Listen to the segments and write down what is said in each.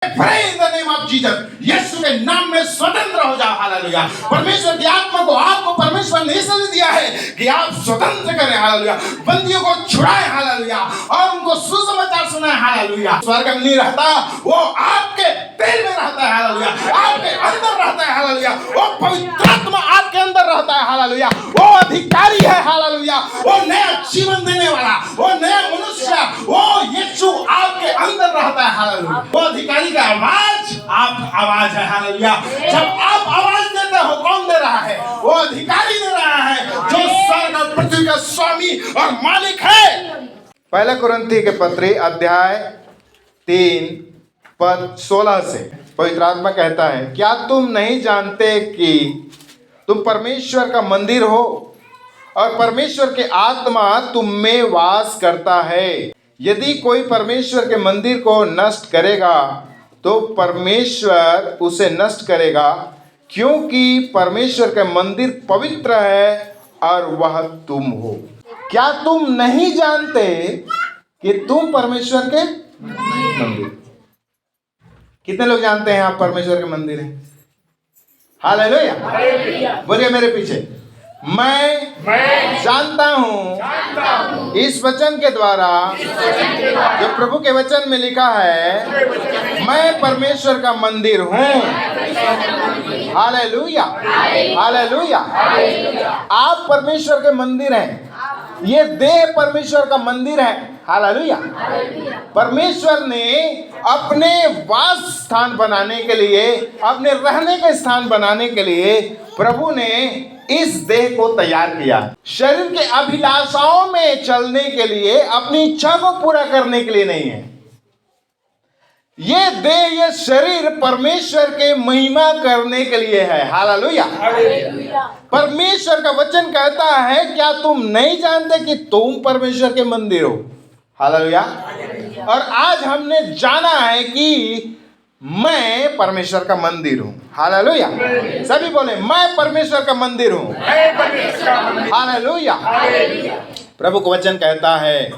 Pray in the name of Jesus. यीशु के नाम में स्वतंत्र हो जाओ। हालेलुया। परमेश्वर की आत्मा को आपको परमेश्वर ने इसलिए दिया है कि आप स्वतंत्र करें। हालेलुया। बंदियों को छुड़ाएं। हालेलुया। और उनको सुसमाचार सुनाएं। हालेलुया। स्वर्ग में नहीं रहता, वो आपके दिल में रहता है। हालेलुया। आपके अंदर रहता है। हालेलुया। वो पवित्र आत्मा आपके अंदर रहता है। हालेलुया। वो अधिकारी है। हालेलुया। वो नया जीवन देने वाला, वो नया मनुष्य, वो यीशु आपके अंदर रहता है। हालेलुया। वो अधिकारी का आवाज आप आवाज है। हालेलुया। जब आप आवाज देते हो, कौन दे रहा है? वो अधिकारी दे रहा है जो स्वर्ग और पृथ्वी का स्वामी और मालिक है। पहले कुरिन्थी के पत्री अध्याय 3 पद 16 से पवित्र आत्मा कहता है, क्या तुम नहीं जानते कि तुम परमेश्वर का मंदिर हो और परमेश्वर के आत्मा तुम में वास करता है। यदि कोई परमेश्वर के मंदिर को नष्ट करेगा तो परमेश्वर उसे नष्ट करेगा, क्योंकि परमेश्वर का मंदिर पवित्र है और वह तुम हो। क्या तुम नहीं जानते कि तुम परमेश्वर के मंदिर? कितने लोग जानते हैं आप परमेश्वर के मंदिर हैं? हालेलुया। बोलिए मेरे पीछे, मैं जानता हूँ इस वचन के द्वारा जो प्रभु के वचन में लिखा है, मैं परमेश्वर का मंदिर हूँ। हालेलुया। हालेलुया। आप परमेश्वर के मंदिर हैं। ये देह परमेश्वर का मंदिर है। हालेलुया। परमेश्वर ने अपने वास स्थान बनाने के लिए, अपने रहने के स्थान बनाने के लिए प्रभु ने इस देह को तैयार किया। शरीर के अभिलाषाओं में चलने के लिए, अपनी इच्छा को पूरा करने के लिए नहीं है। ये देह, ये शरीर परमेश्वर के महिमा करने के लिए है। हालेलुया। परमेश्वर का वचन कहता है, क्या तुम नहीं जानते कि तुम परमेश्वर के मंदिर हो? हालेलुया। और आज हमने जाना है कि मैं परमेश्वर का मंदिर हूँ। हालेलुया। सभी बोले, मैं परमेश्वर का मंदिर हूँ। हालेलुया। प्रभु का वचन कहता है,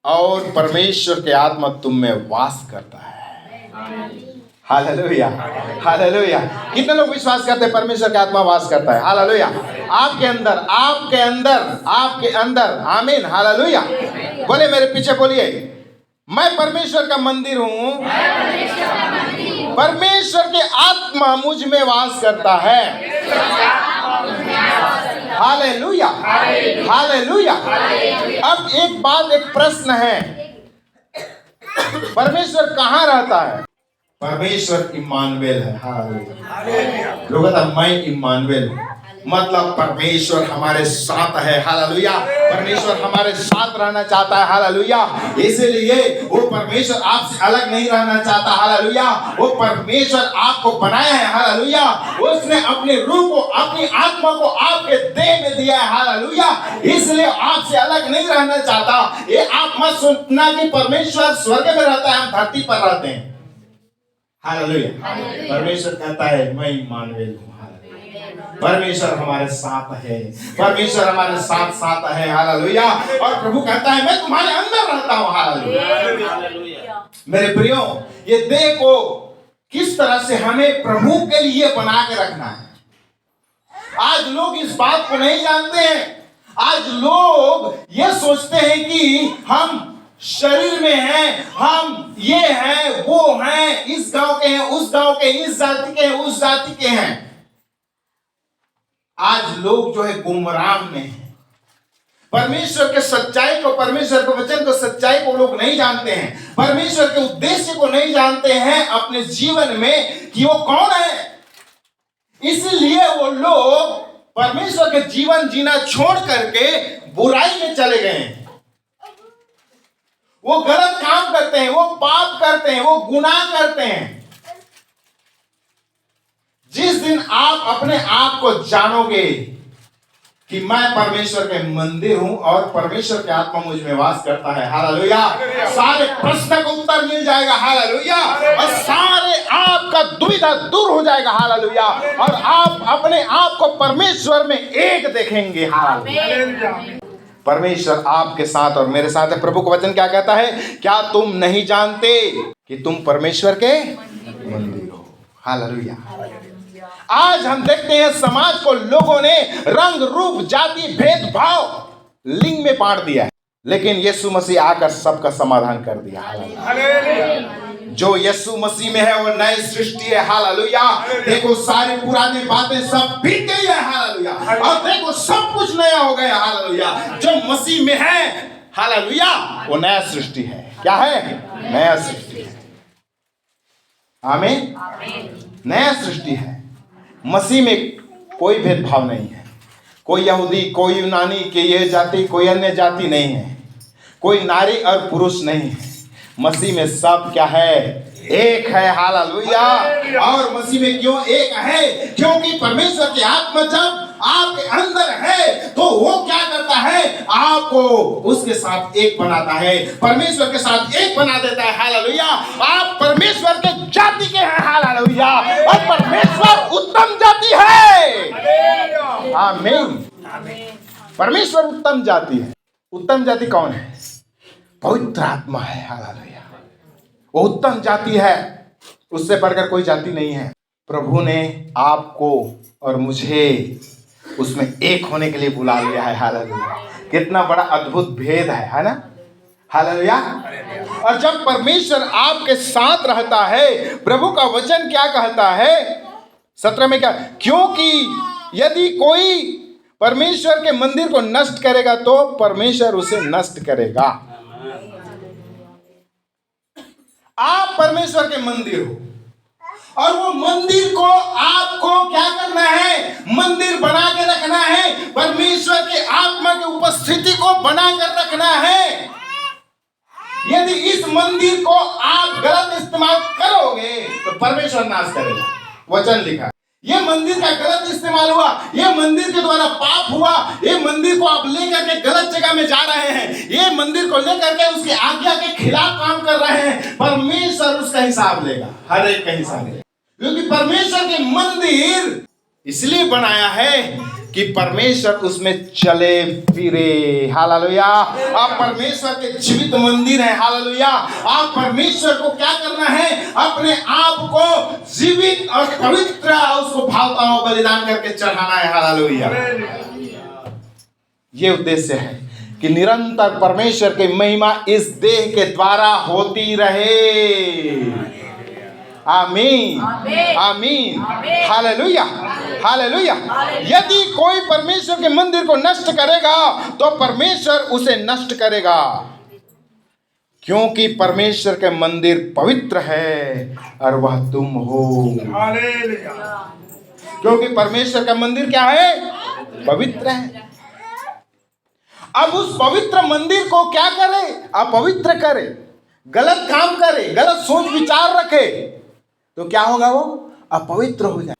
और परमेश्वर के आत्मा तुम में वास करता है। हालेलुया। हालेलुया। कितने लोग विश्वास करते हैं परमेश्वर का आत्मा वास करता है? हालेलुया। आपके अंदर, आपके अंदर, आपके अंदर। आमीन। हालेलुया। बोले मेरे पीछे, बोलिए, मैं परमेश्वर का मंदिर हूँ। परमेश्वर के आत्मा मुझ में वास करता है। हालेलुया। हालेलुया। अब एक बात, एक प्रश्न है, परमेश्वर कहाँ रहता है? परमेश्वर इम्मानुएल है। हालेलुया। लोग कहता है, मैं इम्मानुएल हूँ, मतलब परमेश्वर हमारे साथ है। हालेलुया। परमेश्वर हमारे साथ रहना चाहता है। हालेलुया। इसीलिए वो परमेश्वर आपसे अलग नहीं रहना चाहता। हालेलुया। वो परमेश्वर आपको बनाया है। हालेलुया। उसने अपने रूह को, अपनी आत्मा को आपके देह में दिया है। हालेलुया। इसलिए आपसे अलग नहीं रहना चाहता। ये आप मत सोचना कि परमेश्वर स्वर्ग में रहता है, हम धरती पर रहते हैं। हालेलुया। परमेश्वर कहता है, मैं इम्मानुएल हूँ। परमेश्वर हमारे साथ है। परमेश्वर हमारे साथ साथ है। हालेलुया। और प्रभु कहता है, मैं तुम्हारे अंदर रहता हूँ। हालेलुया। मेरे प्रियो, ये देह को किस तरह से हमें प्रभु के लिए बना के रखना है, आज लोग इस बात को नहीं जानते हैं। आज लोग ये सोचते हैं कि हम शरीर में हैं, हम ये हैं, वो हैं, इस गांव के हैं, उस गांव के, इस जाति के हैं, उस जाति के हैं। आज लोग जो है गुमराह में हैं। परमेश्वर के सच्चाई को, परमेश्वर के वचन को, सच्चाई को लोग नहीं जानते हैं। परमेश्वर के उद्देश्य को नहीं जानते हैं अपने जीवन में कि वो कौन है। इसलिए वो लोग परमेश्वर के जीवन जीना छोड़ करके बुराई में चले गए हैं। वो गलत काम करते हैं, वो पाप करते हैं, वो गुनाह करते हैं। जिस दिन आप अपने आप को जानोगे कि मैं परमेश्वर के मंदिर हूं और परमेश्वर के आत्मा मुझ में वास करता है, हालेलुया, सारे प्रश्न का उत्तर मिल जाएगा। हालेलुया। और सारे आपका दुविधा दूर हो जाएगा। हालेलुया। और आप अपने आप को परमेश्वर में एक देखेंगे। हालेलुया। परमेश्वर आपके साथ और मेरे साथ है। प्रभु का वचन क्या कहता है? क्या तुम नहीं जानते कि तुम परमेश्वर के मंदिर हो। हालेलुया। आज हम देखते हैं समाज को लोगों ने रंग रूप जाति भेदभाव लिंग में बांट दिया है, लेकिन यीशु मसीह आकर सबका समाधान कर दिया। हालेलुया। जो यीशु मसीह में है वो नई सृष्टि है। हालेलुया। देखो सारी पुरानी बातें सब बीत गई है। हालेलुया। और देखो सब कुछ नया हो गया। हालेलुया। जो मसीह में है, हालेलुया, वो नया सृष्टि है। क्या है? नया सृष्टि है। आमीन। नया सृष्टि है। मसीह में कोई भेदभाव नहीं है। कोई यहूदी, कोई यूनानी, के ये जाति, कोई अन्य जाति नहीं है। कोई नारी और पुरुष नहीं है। मसीह में सब क्या है? एक है। हालेलुया। और मसीह में क्यों एक है? क्योंकि परमेश्वर की आत्मा जब आपके अंदर है तो वो क्या करता है? आपको उसके साथ एक बनाता है, परमेश्वर के साथ एक बना देता है। हालेलुया। आप परमेश्वर के जाति के हैं। हालेलुया। और परमेश्वर उत्तम जाति है। आमीन। परमेश्वर उत्तम जाति है। उत्तम जाति कौन है? पवित्र आत्मा है। हालेलुया। वो उत्तम जाति है, उससे बढ़कर कोई जाति नहीं है। प्रभु ने आपको और मुझे उसमें एक होने के लिए बुला लिया है। हालेलुया। कितना बड़ा अद्भुत भेद है ना? हालेलुया। और जब परमेश्वर आपके साथ रहता है, प्रभु का वचन क्या कहता है 17 में? क्या? क्योंकि यदि कोई परमेश्वर के मंदिर को नष्ट करेगा तो परमेश्वर उसे नष्ट करेगा। आप परमेश्वर के मंदिर हो और वो मंदिर को आपको क्या करना है? मंदिर बना के रखना है। परमेश्वर के आत्मा की उपस्थिति को बना कर रखना है। यदि इस मंदिर को आप गलत इस्तेमाल करोगे तो परमेश्वर नाश करेगा। वचन लिखा। ये मंदिर का गलत इस्तेमाल हुआ, ये मंदिर के द्वारा पाप हुआ, ये मंदिर को आप लेकर के गलत जगह में जा रहे हैं, ये मंदिर को लेकर के उसकी आज्ञा के खिलाफ काम कर रहे हैं, परमेश्वर उसका हिसाब लेगा। हर एक का हिसाब लेगा। क्योंकि परमेश्वर के मंदिर इसलिए बनाया है कि परमेश्वर उसमें चले फिरे। हालेलुया। आप परमेश्वर के जीवित मंदिर हैं। हालेलुया। आप परमेश्वर को क्या करना है? अपने आप को जीवित और पवित्र उसको भावता हुआ बलिदान करके चढ़ाना है। हालेलुया। ये उद्देश्य है कि निरंतर परमेश्वर की महिमा इस देह के द्वारा होती रहे। आमीन। आमीन। हालेलुया। हालेलुया। यदि कोई परमेश्वर के मंदिर को नष्ट करेगा तो परमेश्वर उसे नष्ट करेगा, क्योंकि परमेश्वर के मंदिर पवित्र है और वह तुम हो। हालेलुया। क्योंकि परमेश्वर का मंदिर क्या है? पवित्र है। अब उस पवित्र मंदिर को क्या करे? अपवित्र करे, गलत काम करे, गलत सोच विचार रखे तो क्या होगा? वो अपवित्र हो जाए।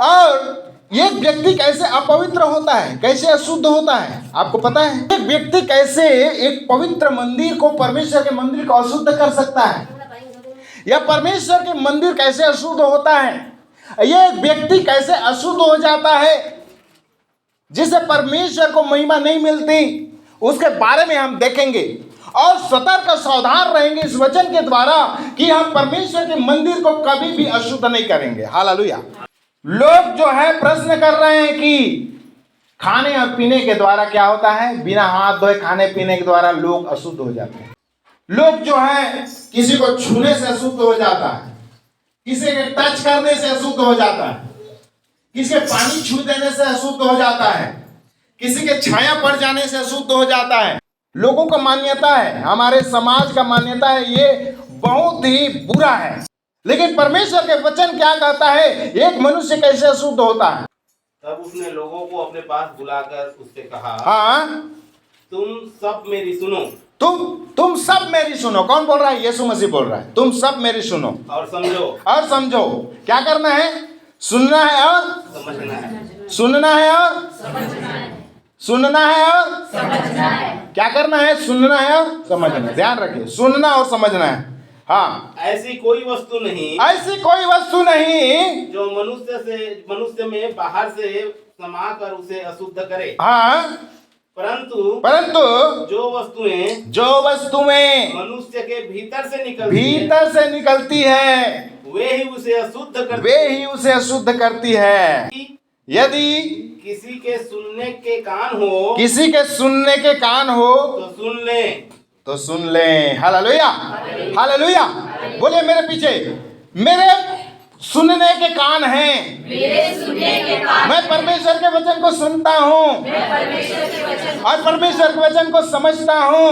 और एक व्यक्ति कैसे अपवित्र होता है, कैसे अशुद्ध होता है, आपको पता है? एक व्यक्ति कैसे एक पवित्र मंदिर को, परमेश्वर के मंदिर को अशुद्ध कर सकता है? या परमेश्वर के मंदिर कैसे अशुद्ध होता है? ये व्यक्ति कैसे अशुद्ध हो जाता है जिसे परमेश्वर को महिमा नहीं मिलती? उसके बारे में हम देखेंगे और सतर्क सावधान रहेंगे इस वचन के द्वारा कि हम परमेश्वर के मंदिर को कभी भी अशुद्ध नहीं करेंगे। हालेलुया। लोग जो है प्रश्न कर रहे हैं कि खाने और पीने के द्वारा क्या होता है? बिना हाथ धोए खाने पीने के द्वारा लोग अशुद्ध हो जाते हैं। लोग जो है किसी को छूने से अशुद्ध हो जाता है, किसी के टच करने से अशुद्ध हो जाता है, किसी के पानी छू देने से अशुद्ध हो जाता है, किसी के छाया पड़ जाने से अशुद्ध हो जाता है। लोगों का मान्यता है, हमारे समाज का मान्यता है, ये बहुत ही बुरा है। लेकिन परमेश्वर के वचन क्या कहता है? एक मनुष्य कैसे अशुद्ध होता है? तब उसने लोगों को अपने पास बुलाकर उससे कहा, हाँ, तुम सब मेरी सुनो। तुम सब मेरी सुनो। कौन बोल रहा है? यीशु मसीह बोल रहा है। तुम सब मेरी सुनो और समझो। और समझो। क्या करना है? सुनना है और समझना है। सुनना है और सुनना है और समझना है। क्या करना है? सुनना है और समझना। ध्यान रखिए, सुनना और समझना है। हाँ, ऐसी कोई वस्तु नहीं, ऐसी कोई वस्तु नहीं जो मनुष्य में बाहर से समा कर उसे अशुद्ध करे। हाँ, परंतु जो वस्तुएं मनुष्य के भीतर से निकलती है वे ही उसे अशुद्ध करती है। यदि किसी के सुनने के कान हो तो सुन ले। Hallelujah, hallelujah. बोलिए मेरे पीछे, मेरे सुनने के कान हैं, मैं परमेश्वर के वचन को सुनता हूँ और परमेश्वर के वचन को समझता हूँ।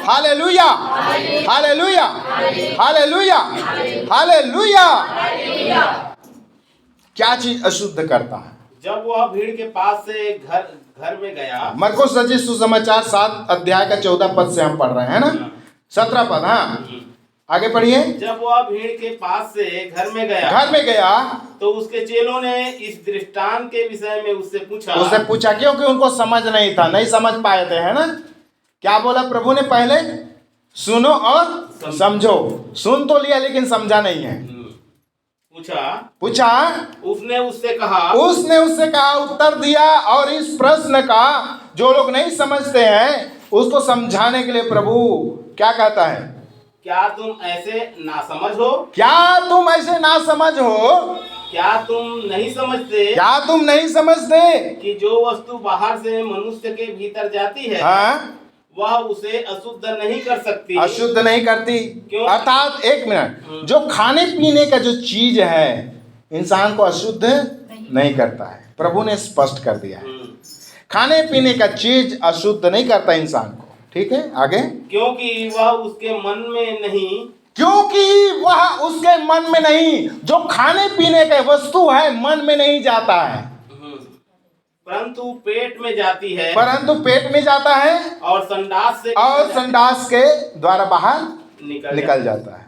Hallelujah, hallelujah, hallelujah, hallelujah. क्या चीज अशुद्ध करता है? जब वह भीड़ के पास से घर में गया। मरकुस रचित सुसमाचार 7 अध्याय का 14 पद से हम पढ़ रहे हैं ना, 17 पद। हाँ, आगे पढ़िए। जब वह भीड़ के पास से घर में गया तो उसके चेलों ने इस दृष्टांत के विषय में उससे पूछा क्योंकि उनको समझ नहीं था, नहीं समझ पाए थे, है ना। क्या बोला प्रभु ने? पहले सुनो और समझो। सुन तो लिया लेकिन समझा नहीं है। पूछा, उसने उससे कहा, उत्तर दिया। और इस प्रश्न का जो लोग नहीं समझते हैं उसको समझाने के लिए प्रभु क्या कहता है? क्या तुम ऐसे नासमझ हो? क्या तुम नहीं समझते कि जो वस्तु बाहर से मनुष्य के भीतर जाती है, हाँ, वह उसे अशुद्ध नहीं करती। अर्थात, एक मिनट, जो खाने पीने का जो चीज है इंसान को अशुद्ध नहीं करता है। प्रभु ने स्पष्ट कर दिया है, खाने पीने का चीज अशुद्ध नहीं करता इंसान को। ठीक है, आगे। क्योंकि वह उसके मन में नहीं, जो खाने पीने का वस्तु है मन में नहीं जाता है, परंतु पेट में जाता है और संडास के द्वारा बाहर निकल जाता है।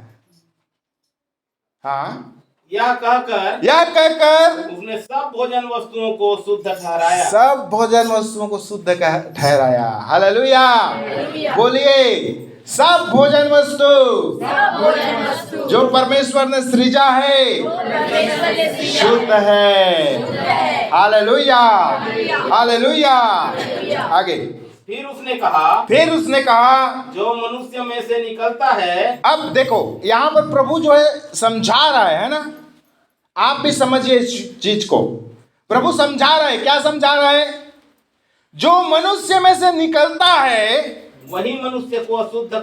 हाँ, यह कहकर उसने सब भोजन वस्तुओं को शुद्ध ठहराया। हालेलुया, बोलिए, सब भोजन वस्तु जो परमेश्वर ने सृजा है शुद्ध है। Hallelujah, hallelujah. आगे। फिर उसने कहा जो मनुष्य में से निकलता है। अब देखो, यहाँ पर प्रभु जो है समझा रहा है ना, आप भी समझिए इस चीज को। प्रभु समझा रहा है। क्या समझा रहा है? जो मनुष्य में से निकलता है वही मनुष्य को अशुद्ध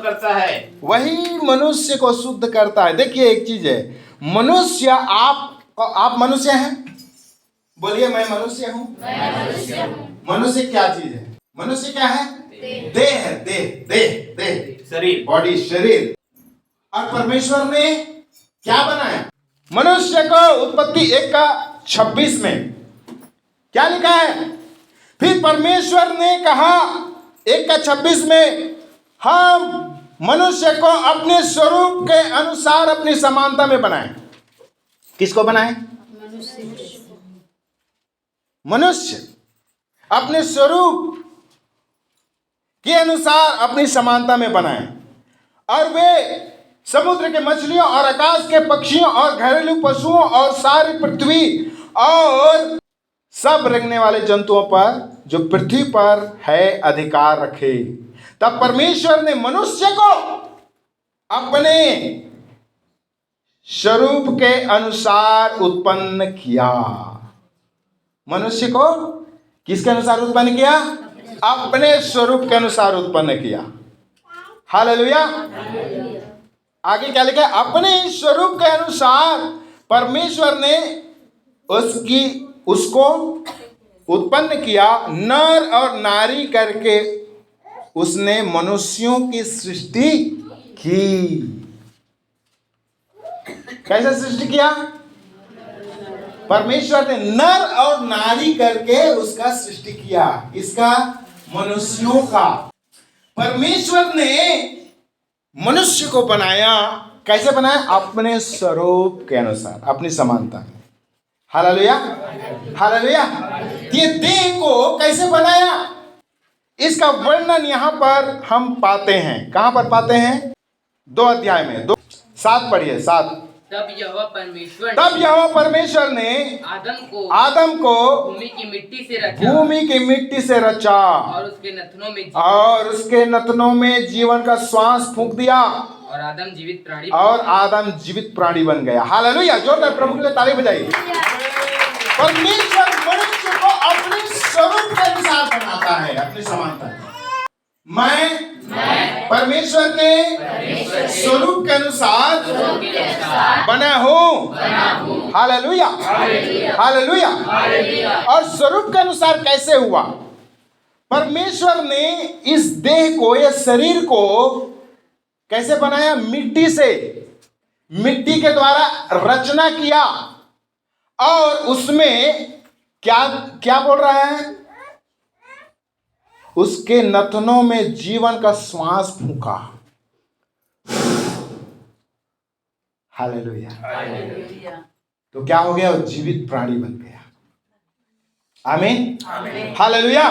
करता है। देखिए, एक चीज है, मनुष्य, आप मनुष्य हैं? बोलिए, मैं मनुष्य हूँ। मनुष्य क्या चीज है? मनुष्य क्या है? देह, शरीर, बॉडी, शरीर। और परमेश्वर ने क्या बनाया? मनुष्य को उत्पत्ति 1:26 में क्या लिखा है? फिर परमेश्वर ने कहा 1:26 में, हम मनुष्य को अपने स्वरूप के अनुसार अपनी समानता में बनाए। किसको बनाए? मनुष्य अपने स्वरूप के अनुसार अपनी समानता में बनाए, और वे समुद्र के मछलियों और आकाश के पक्षियों और घरेलू पशुओं और सारी पृथ्वी और सब रेंगने वाले जंतुओं पर जो पृथ्वी पर है अधिकार रखे। तब परमेश्वर ने मनुष्य को अपने स्वरूप के अनुसार उत्पन्न किया। मनुष्य को किसके अनुसार उत्पन्न किया? अपने स्वरूप के अनुसार उत्पन्न किया। हालेलुया। आगे क्या लिखा है? अपने स्वरूप के अनुसार परमेश्वर ने उसको उत्पन्न किया, नर और नारी करके उसने मनुष्यों की सृष्टि की। कैसे सृष्टि किया? परमेश्वर ने नर और नारी करके उसका सृष्टि किया। इसका मनुष्यों का परमेश्वर ने मनुष्य को बनाया। कैसे बनाया? अपने स्वरूप के अनुसार, अपनी समानता में। Hallelujah, hallelujah. ये देह को कैसे बनाया, इसका वर्णन यहां पर हम पाते हैं। कहां पर पाते हैं? 2 अध्याय में। 7 पढ़िए, 7। तब यहोवा परमेश्वर ने आदम को भूमि की मिट्टी से रचा और उसके नथनों में जीवन का श्वास फूंक दिया और आदम जीवित प्राणी बन गया। हालेलुया, जोरदार प्रभु के लिए ताली बजाइए। परमेश्वर मनुष्य को अपने स्वरूप के अनुसार बनाता है, अपनी समानता। मैं परमेश्वर के स्वरूप के अनुसार बना हूँ। Hallelujah, hallelujah. और स्वरूप के अनुसार कैसे हुआ? परमेश्वर ने इस देह को, ये शरीर को कैसे बनाया? मिट्टी से, मिट्टी के द्वारा रचना किया और उसमें क्या क्या बोल रहा है? उसके नथनों में जीवन का श्वास फूंका। हालेलुया। तो क्या हो गया? वो जीवित प्राणी बन गया। आमीन, हालेलुया।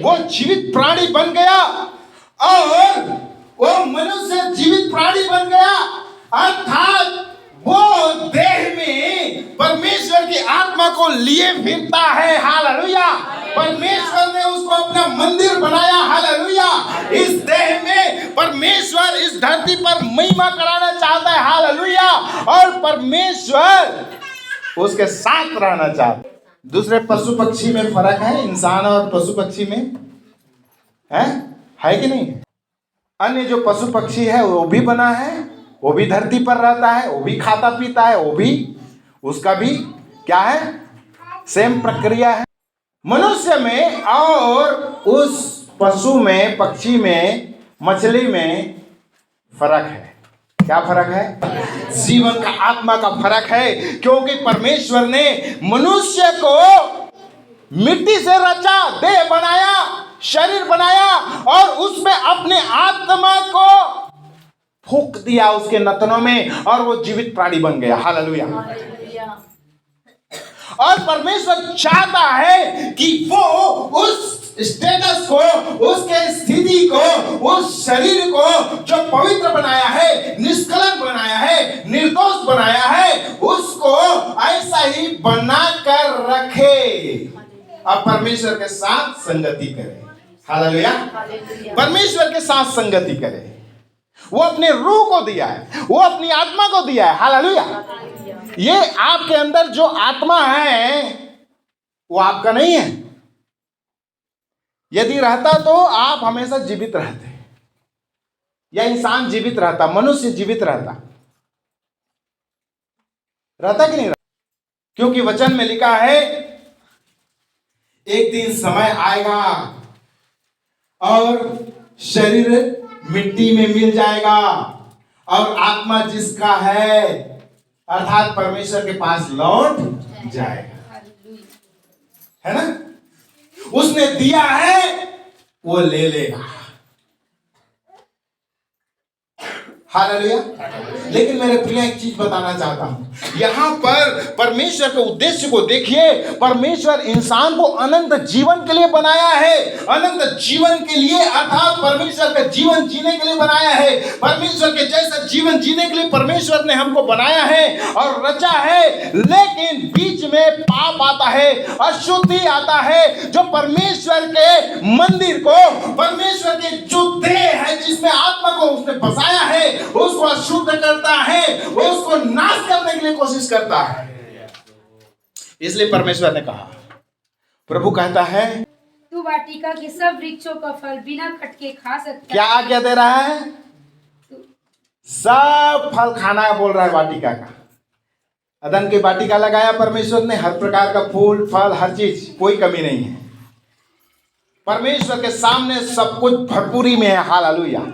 वो जीवित प्राणी बन गया और वो मनुष्य जीवित प्राणी बन गया, अर्थात वो देह में परमेश्वर की आत्मा को लिए फिरता है। हालेलुया। परमेश्वर ने उसको अपना मंदिर बनाया। हालेलुया। इस देह में परमेश्वर इस धरती पर महिमा कराना चाहता है। हालेलुया। और परमेश्वर उसके साथ रहना चाहता है। दूसरे पशु पक्षी में फर्क है, इंसान और पशु पक्षी में है कि नहीं? अन्य जो पशु पक्षी है वो भी बना है, वो भी धरती पर रहता है, वो भी खाता पीता है, वो भी, उसका भी क्या है? सेम प्रक्रिया है। मनुष्य में और उस पशु में, पक्षी में, मछली में फर्क है। क्या फर्क है? जीवन का, आत्मा का फर्क है। क्योंकि परमेश्वर ने मनुष्य को मिट्टी से रचा, देह बनाया, शरीर बनाया और उसमें अपने आत्मा को फूंक दिया उसके नथनों में और वो जीवित प्राणी बन गया। हालेलुया। और परमेश्वर चाहता है कि वो उस स्टेटस को, उसके स्थिति को, उस शरीर को जो पवित्र बनाया है, निष्कलंक बनाया है, निर्दोष बनाया है, उसको ऐसा ही बनाकर रखे और परमेश्वर के साथ संगति करे। हालेलुया। परमेश्वर के साथ संगति करे। वो अपने रूह को दिया है, वो अपनी आत्मा को दिया है। हालेलुया। ये आपके अंदर जो आत्मा है वो आपका नहीं है। यदि रहता तो आप हमेशा जीवित रहते, या इंसान जीवित रहता, मनुष्य जीवित रहता कि नहीं रहता? क्योंकि वचन में लिखा है एक दिन समय आएगा और शरीर मिट्टी में मिल जाएगा और आत्मा जिसका है अर्थात परमेश्वर के पास लौट जाएगा। है ना? उसने दिया है वो ले लेगा। हालेलुया। लेकिन मेरे प्रिय एक चीज बताना चाहता हूं, यहां पर परमेश्वर के उद्देश्य को देखिए। परमेश्वर इंसान को अनंत जीवन के लिए बनाया है, अनंत जीवन के लिए, अर्थात परमेश्वर का जीवन जीने के लिए बनाया है। परमेश्वर के जैसा जीवन जीने के लिए परमेश्वर ने हमको बनाया है और रचा है। लेकिन बीच में पाप आता है, अशुद्धि आता है, जो परमेश्वर के मंदिर को, परमेश्वर के जो देह है जिसमें आत्मा को उसने बसाया है, उसको अशुद्ध करता है, उसको नाश करने के लिए कोशिश करता है। इसलिए परमेश्वर ने कहा, प्रभु कहता है, तू वाटिका के सब वृक्षों का फल बिना खटके खा सकता है। क्या आज्ञा दे रहा है? सब फल खाना है बोल रहा है वाटिका का। अदन की वाटिका लगाया परमेश्वर ने, हर प्रकार का फूल फल हर चीज, कोई कमी नहीं है। परमेश्वर के सामने सब कुछ भरपूरी में है। हालेलुया।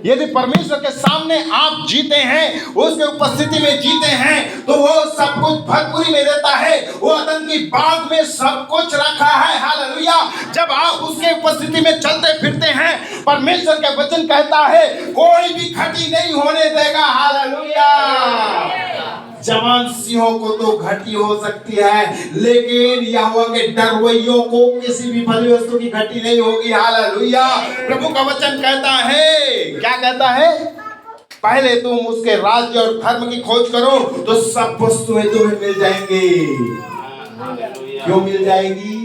यदि परमेश्वर के सामने आप जीते हैं, उसके उपस्थिति में जीते हैं, तो वो सब कुछ भरपूरी में देता है। वो अदन की बाग में सब कुछ रखा है। हालेलुया। जब आप उसके उपस्थिति में चलते फिरते हैं, परमेश्वर का वचन कहता है कोई भी घटी नहीं होने देगा। हालेलुया। जवान सिंहों को तो घटी हो सकती है, लेकिन यहोवा के डरवैयों को किसी भी भली वस्तु की घटी नहीं होगी। हालेलुया। प्रभु का वचन कहता है, क्या कहता है? पहले तुम उसके राज्य और धर्म की खोज करो तो सब वस्तुएं तुम्हें मिल जाएंगी। क्यों मिल जाएगी?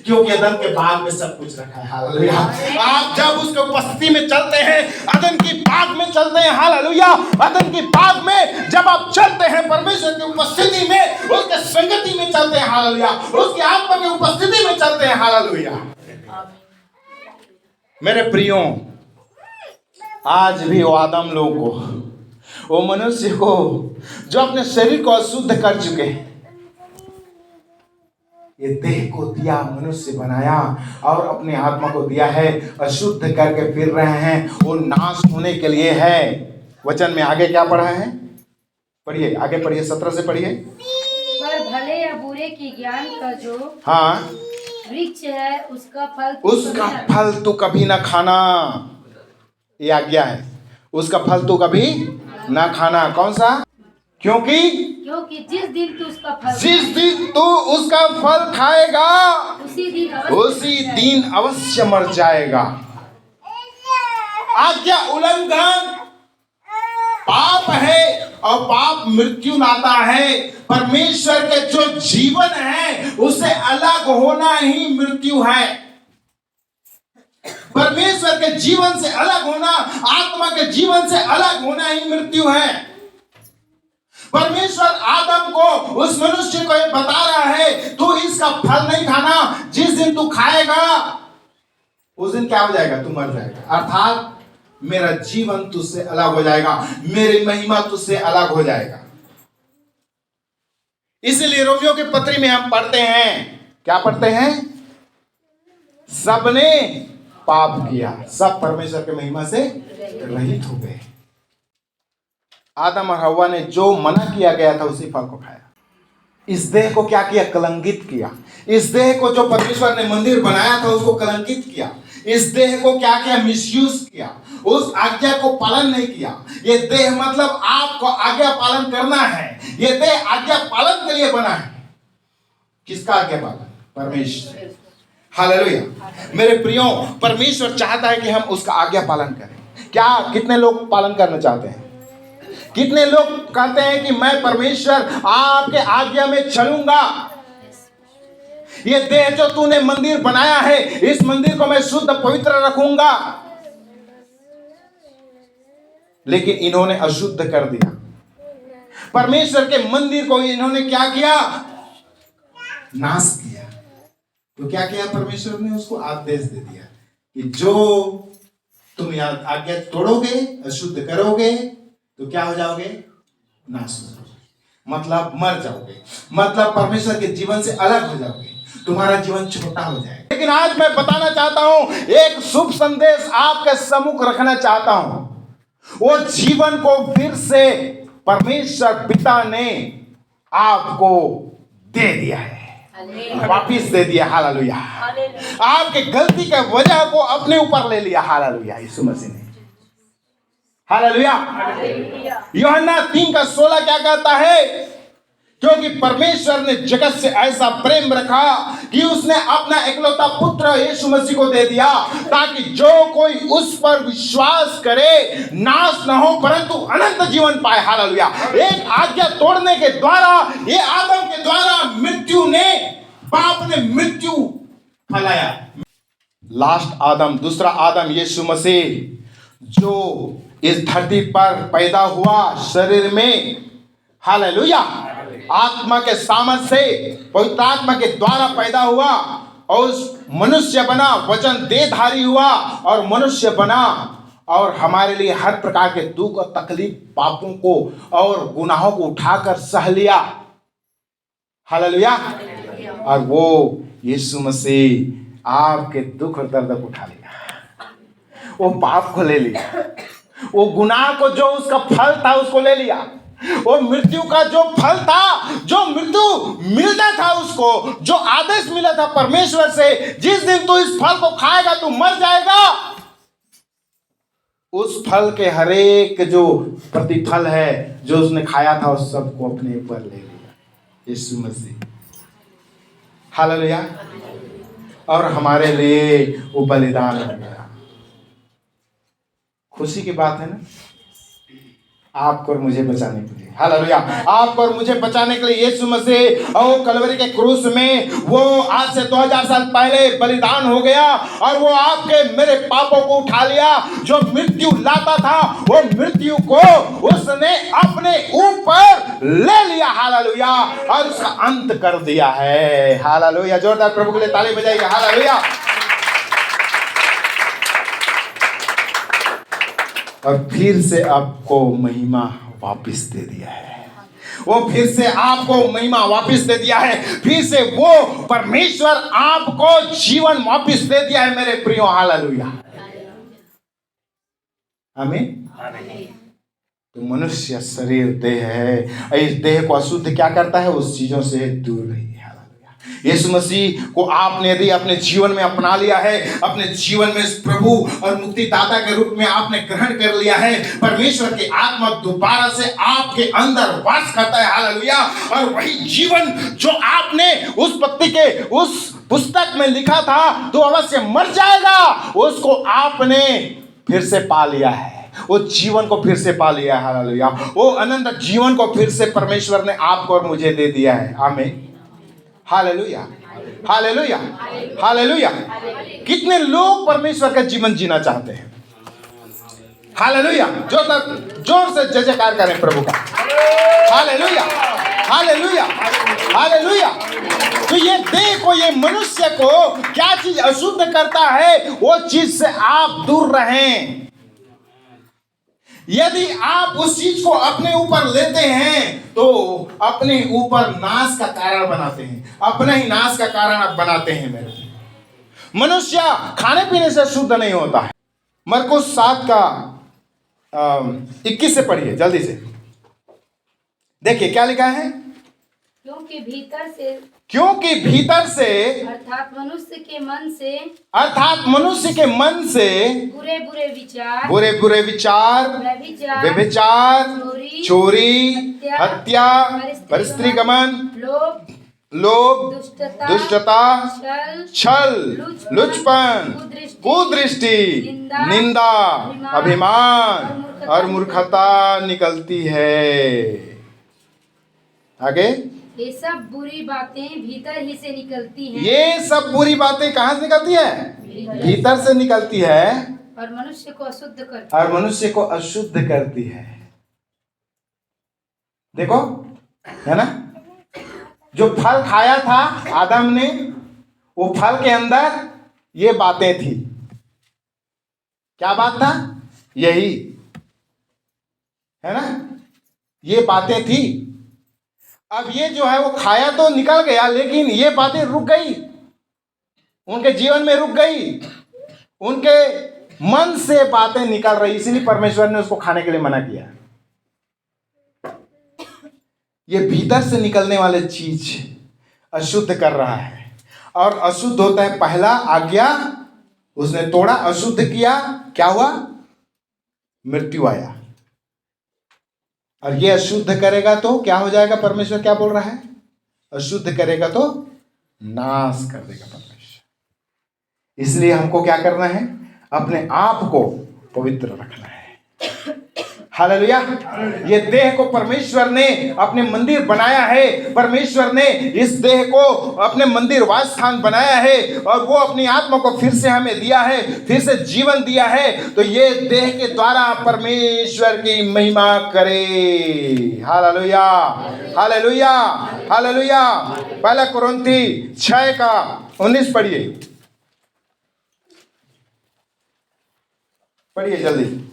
क्योंकि अदन के बाग में सब कुछ रखा है। हालेलुया। आप जब उसके उपस्थिति में चलते हैं, अदन की बाग में चलते हैं। हालेलुया। अदन की बाग में जब आप चलते हैं, परमेश्वर की उपस्थिति में, उसके संगति में चलते हैं। हालेलुया। उसकी आत्मा की उपस्थिति में चलते हैं। हालेलुया। मेरे प्रियो, आज भी वो आदम लोग को, वो मनुष्य को जो अपने शरीर को अशुद्ध कर चुके हैं, ये देह को दिया, मनुष्य बनाया और अपने आत्मा को दिया है, अशुद्ध करके फिर रहे हैं। वो नाश होने के लिए है। वचन में आगे क्या पढ़ा है? पढ़िए, आगे पढ़िए, 17 से पढ़िए। पर भले या बुरे के ज्ञान का जो वृक्ष है, उसका फल तू कभी ना खाना। ये आज्ञा है, उसका फल तू कभी ना खाना। कौन सा? क्योंकि जिस दिन तू उसका फल खाएगा, उसी दिन अवश्य मर जाएगा। आज्ञा उल्लंघन पाप है और पाप मृत्यु लाता है। परमेश्वर के जो जीवन है उससे अलग होना ही मृत्यु है। परमेश्वर के जीवन से अलग होना, आत्मा के जीवन से अलग होना ही मृत्यु है। परमेश्वर आदम को, उस मनुष्य को ये बता रहा है, तू इसका फल नहीं खाना। जिस दिन तू खाएगा उस दिन क्या हो जाएगा? तू मर जाएगा। अर्थात मेरा जीवन तुझसे अलग हो जाएगा, मेरी महिमा तुझसे अलग हो जाएगा। इसलिए रोमियो के पत्री में हम पढ़ते हैं, क्या पढ़ते हैं? सबने पाप किया, सब परमेश्वर के महिमा से रहित हो गए। आदम और हव्वा ने जो मना किया गया था उसी फल को खाया। इस देह को क्या किया? कलंकित किया। इस देह को जो परमेश्वर ने मंदिर बनाया था उसको कलंकित किया। इस देह को क्या किया? मिसयूज किया। उस आज्ञा को पालन नहीं किया। ये देह मतलब आपको आज्ञा पालन करना है। ये देह आज्ञा पालन के लिए बना है। किसका आज्ञा पालन? परमेश्वर। हालेलुया। मेरे प्रियो, परमेश्वर चाहता है कि हम उसका आज्ञा पालन करें। क्या कितने लोग पालन करना चाहते हैं? कितने लोग कहते हैं कि मैं परमेश्वर आपके आज्ञा में चलूंगा। ये देह जो तूने मंदिर बनाया है, इस मंदिर को मैं शुद्ध पवित्र रखूंगा। लेकिन इन्होंने अशुद्ध कर दिया। परमेश्वर के मंदिर को इन्होंने क्या किया? नाश किया। तो क्या किया? परमेश्वर ने उसको आदेश दे दिया कि जो तुम आज्ञा तोड़ोगे, अशुद्ध करोगे, तो क्या हो जाओगे? नाश हो जाओगे। मतलब मर जाओगे। मतलब परमेश्वर के जीवन से अलग हो जाओगे। तुम्हारा जीवन छोटा हो जाएगा। लेकिन आज मैं बताना चाहता हूं, एक शुभ संदेश आपके सम्मुख रखना चाहता हूं। वो जीवन को फिर से परमेश्वर पिता ने आपको दे दिया है, वापिस दे दिया। हालेलुया। आपके गलती के वजह को अपने ऊपर ले लिया। हालेलुया। यीशु मसीह ने। हालेलुया। यूहन्ना 3:16 क्या कहता है? क्योंकि परमेश्वर ने जगत से ऐसा प्रेम रखा कि उसने अपना एकलौता पुत्र यीशु मसीह को दे दिया, ताकि जो कोई उस पर विश्वास करे नाश न हो परंतु अनंत जीवन पाए। हालेलुया। एक आज्ञा तोड़ने के द्वारा, ये आदम के द्वारा मृत्यु ने, पाप ने मृत्यु फैलाया। लास्ट आदम, दूसरा आदम यीशु मसीह जो इस धरती पर पैदा हुआ शरीर में, हालेलुया, आत्मा के सामर्थ से, पवित्र आत्मा के द्वारा पैदा हुआ और उस मनुष्य बना, वचन देहधारी हुआ और मनुष्य बना और हमारे लिए हर प्रकार के दुख और तकलीफ, पापों को और गुनाहों को उठाकर सह लिया। हालेलुया। और वो यीशु मसीह आपके दुख और दर्द को उठा लिया। वो पाप को ले लिया, वो गुनाह को जो उसका फल था उसको ले लिया, वो मृत्यु का जो फल था, जो मृत्यु मिलता था उसको, जो आदेश मिला था परमेश्वर से, जिस दिन तू इस फल को खाएगा तू मर जाएगा, उस फल के हरेक जो प्रतिफल है जो उसने खाया था उस सबको अपने ऊपर ले लिया यीशु मसीह। हालेलुया। और हमारे लिए वो बलिदान हो गया। खुशी की बात है ना? आपको और मुझे बचाने के लिए। हालेलुया। आपको और मुझे बचाने के लिए यीशु मसीह और कलवरी के क्रूस में वो आज से 2000 साल पहले बलिदान हो गया और वो आपके मेरे पापों को उठा लिया। जो मृत्यु लाता था वो मृत्यु को उसने अपने ऊपर ले लिया। हालेलुया। और उसका अंत कर दिया है। हालेलुया। जोरदार प्रभु के लिए ताली बजाइए। हालेलुया। और फिर से आपको महिमा वापस दे दिया है। वो फिर से आपको महिमा वापस दे दिया है। फिर से वो परमेश्वर आपको जीवन वापस दे दिया है मेरे प्रियो। हालेलुया। आमीन। तो मनुष्य शरीर देह है। इस देह को अशुद्ध क्या करता है? उस चीजों से दूर रहिए। यीशु मसीह को आपने यदि अपने जीवन में अपना लिया है, अपने जीवन में प्रभु और मुक्तिदाता के रूप में आपने ग्रहण कर लिया है, परमेश्वर की आत्मा दोबारा से आपके अंदर वास करता है। हालेलुया। और वही जीवन जो आपने उस पत्ती के उस पुस्तक में लिखा था तो अवश्य मर जाएगा, उसको आपने फिर से पा लिया है। वो जीवन को फिर से पा लिया है। हालेलुया। वो अनंत जीवन को फिर से परमेश्वर ने आपको और मुझे दे दिया है। आमीन। हालेलुया। हालेलुया। हालेलुया। कितने लोग परमेश्वर का जीवन जीना चाहते हैं? हालेलुया। जोर से जय जयकार करें प्रभु का। हालेलुया। हालेलुया। हालेलुया। तो ये देह को, ये मनुष्य को क्या चीज अशुद्ध करता है? वो चीज से आप दूर रहें। यदि आप उस चीज को अपने ऊपर लेते हैं तो अपने ऊपर नाश का कारण बनाते हैं। अपने ही नाश का कारण आप बनाते हैं। मेरे मनुष्य खाने पीने से शुद्ध नहीं होता है। मरकुस 7 का 21 से पढ़िए जल्दी से। देखिए क्या लिखा है। क्योंकि भीतर से अर्थात मनुष्य के मन से बुरे विचार, व्यभिचार, चोरी, हत्या, परस्त्रीगमन, लोभ, दुष्टता, छल, लुचपन, कुदृष्टि, निंदा, अभिमान और मूर्खता निकलती है। आगे ये सब बुरी बातें भीतर ही से निकलती हैं। ये सब बुरी बातें कहाँ से निकलती है? भीतर से निकलती है और मनुष्य को अशुद्ध करती है। देखो है ना, जो फल खाया था आदम ने, वो फल के अंदर ये बातें थी। क्या बात था? यही है ना, ये बातें थी। अब ये जो है वो खाया तो निकल गया, लेकिन ये बातें रुक गई, उनके जीवन में रुक गई। उनके मन से बातें निकल रही, इसीलिए परमेश्वर ने उसको खाने के लिए मना किया। ये भीतर से निकलने वाले चीज अशुद्ध कर रहा है। और अशुद्ध होता है पहला आज्ञा उसने तोड़ा, अशुद्ध किया, क्या हुआ? मृत्यु आया। और ये अशुद्ध करेगा तो क्या हो जाएगा? परमेश्वर क्या बोल रहा है? अशुद्ध करेगा तो नाश कर देगा परमेश्वर। इसलिए हमको क्या करना है? अपने आप को पवित्र रखना है। हालेलुया। ये देह को परमेश्वर ने अपने मंदिर बनाया है। परमेश्वर ने इस देह को अपने मंदिर वास स्थान बनाया है और वो अपनी आत्मा को फिर से हमें दिया है, फिर से जीवन दिया है। तो ये देह के द्वारा परमेश्वर की महिमा करे। हालेलुया। हालेलुया। हालेलुया। 1 कुरिन्थी 6 का 19 पढ़िए, पढ़िए जल्दी।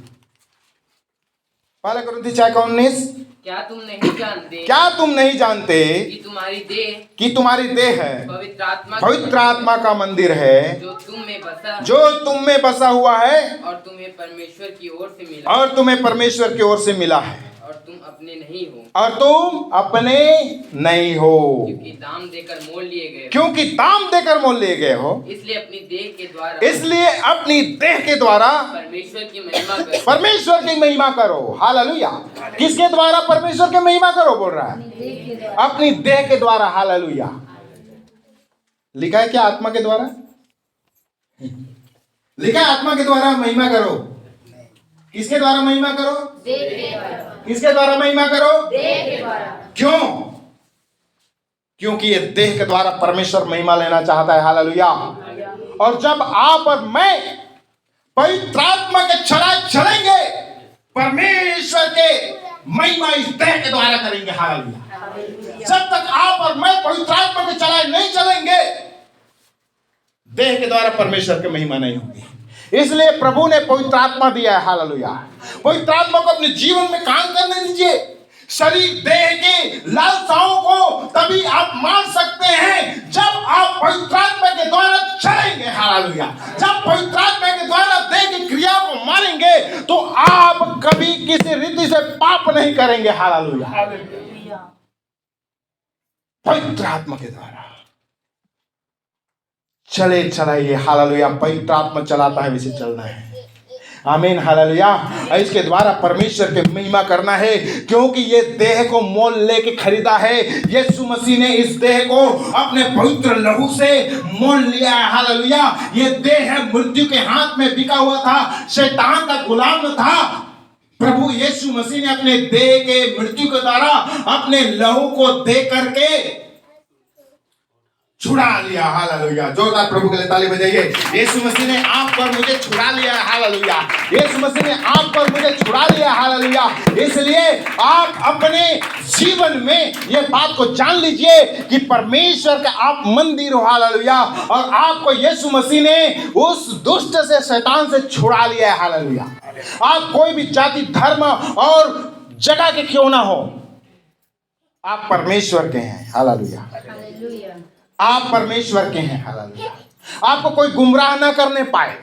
1 कुरिन्थी 6 का 19। क्या तुम नहीं जानते कि तुम्हारी देह है पवित्र आत्मा का मंदिर है जो तुम में बसा हुआ है और तुम्हें परमेश्वर की ओर से मिला है और तुम अपने नहीं हो क्योंकि दाम देकर मोल लिए गए हो। इसलिए अपनी देह के द्वारा परमेश्वर की महिमा करो। हालेलुया। किसके द्वारा परमेश्वर की महिमा करो बोल रहा है? अपनी देह के द्वारा। हालेलुया। लिखा है क्या? आत्मा के द्वारा लिखा है, आत्मा के द्वारा महिमा करो। किसके द्वारा महिमा करो? किसके द्वारा महिमा करो? क्यों? क्योंकि ये देह के द्वारा परमेश्वर महिमा लेना चाहता है। हालेलुया। और जब आप और मैं पवित्र आत्मा के चलाए चलेंगे, परमेश्वर के महिमा इस देह के द्वारा करेंगे। हालेलुया। जब तक आप और मैं पवित्र आत्मा के चलाए नहीं चलेंगे, देह के द्वारा परमेश्वर की महिमा नहीं होगी। इसलिए प्रभु ने पवित्र आत्मा दिया है। हालेलुया। पवित्र आत्मा को अपने जीवन में काम करने दीजिए। शरीर देह की लालसाओं को तभी आप मार सकते हैं जब आप पवित्र आत्मा के द्वारा चलेंगे। हालेलुया। जब पवित्र आत्मा के द्वारा देह की क्रिया को मारेंगे तो आप कभी किसी रीति से पाप नहीं करेंगे। हालेलुया। पवित्र आत्मा के द्वारा चले चलाइए। हालेलुया। पवित्र आत्मा चलाता है, वैसे चलना है। आमीन। हालेलुया। इसके द्वारा परमेश्वर की महिमा करना है, क्योंकि ये देह को मोल लेके खरीदा है। यीशु मसीह ने इस देह को अपने पवित्र लहू से मोल लिया है। हालेलुया। ये देह है मृत्यु के हाथ में बिका हुआ था, शैतान का गुलाम था। प्रभु यीशु मसीह ने अपने देह के मृत्यु के द्वारा अपने लहू को दे करके छुड़ा लिया। हालेलुया। जोरदार प्रभु के लिए ताली बजाइए। यीशु मसीह ने आप पर मुझे छुड़ा लिया। हालेलुया। यीशु मसीह ने आप पर मुझे छुड़ा लिया। हालेलुया। इसलिए आप अपने जीवन में ये बात को जान लीजिए कि परमेश्वर का आप मंदिर हो। हालेलुया। और आपको यीशु मसीह ने उस दुष्ट से, शैतान से छुड़ा लिया है। हालेलुया। आप कोई भी जाति, धर्म और जगह के क्यों ना हो, आप परमेश्वर के हैं। हालेलुया। आप परमेश्वर के हैं। हालेलुया। आपको कोई गुमराह ना करने पाए,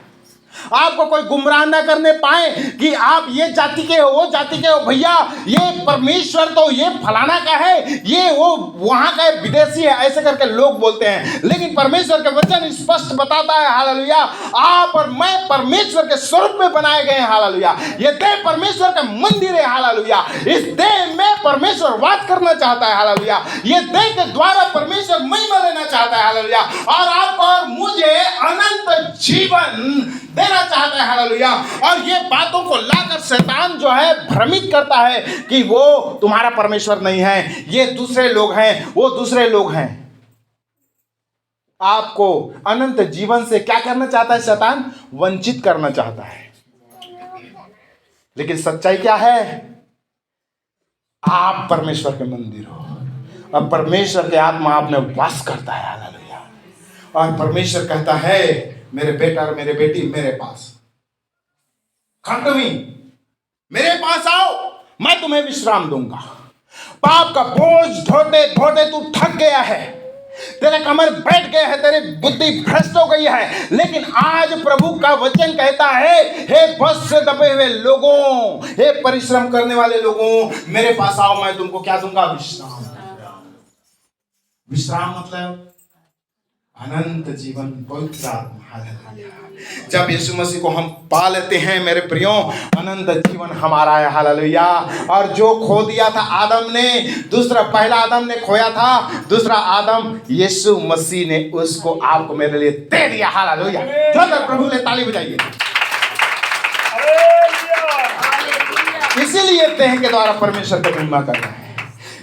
आपको कोई गुमराह ना करने पाए कि आप ये जाति के हो, वो जाति के हो। भैया ये परमेश्वर तो ये फलाना का है, ये वो वहां का विदेशी है, ऐसे करके लोग बोलते हैं। लेकिन परमेश्वर के वचन स्पष्ट बताता है। हालेलुया। आप और मैं परमेश्वर के स्वरूप में बनाए गए हैं। हालेलुया। ये देह परमेश्वर का मंदिर है। हालेलुया। इस देह में परमेश्वर वास करना चाहता है। हालेलुया। ये देह के द्वारा परमेश्वर महिमा लेना चाहता है। हालेलुया। और आपको और मुझे अनंत जीवन देना चाहता है। हालेलुया। और ये बातों को लाकर शैतान जो है भ्रमित करता है कि वो तुम्हारा परमेश्वर नहीं है, ये दूसरे लोग हैं, वो दूसरे लोग हैं। आपको अनंत जीवन से क्या करना चाहता है शैतान? वंचित करना चाहता है। लेकिन सच्चाई क्या है? आप परमेश्वर के मंदिर हो और परमेश्वर के आत्मा आप में वास करता है। हालेलुया। और परमेश्वर कहता है, मेरे बेटा और मेरे बेटी मेरे पास, come to me, मेरे पास आओ, मैं तुम्हें विश्राम दूंगा। पाप का बोझ ढोते ढोते तू थक गया है, तेरे कमर बैठ गया है, तेरी बुद्धि भ्रष्ट हो गई है। लेकिन आज प्रभु का वचन कहता है, हे बस से दबे हुए लोगों, हे परिश्रम करने वाले लोगों, मेरे पास आओ, मैं तुमको क्या दूंगा? विश्राम। विश्राम मतलब अनंत जीवन, पवित्र आत्मा। हालेलुया। जब यीशु मसीह को हम पा लेते हैं मेरे प्रियों, अनंत जीवन हमारा है। हालेलुया। और जो खो दिया था आदम ने, पहला आदम ने खोया था, दूसरा आदम यीशु मसीह ने उसको आपको मेरे लिए दे दिया। हालेलुया। जोरदार प्रभु के लिए ताली बजाइए। इसीलिए देह के द्वारा परमेश्वर की महिमा कर रहे हैं।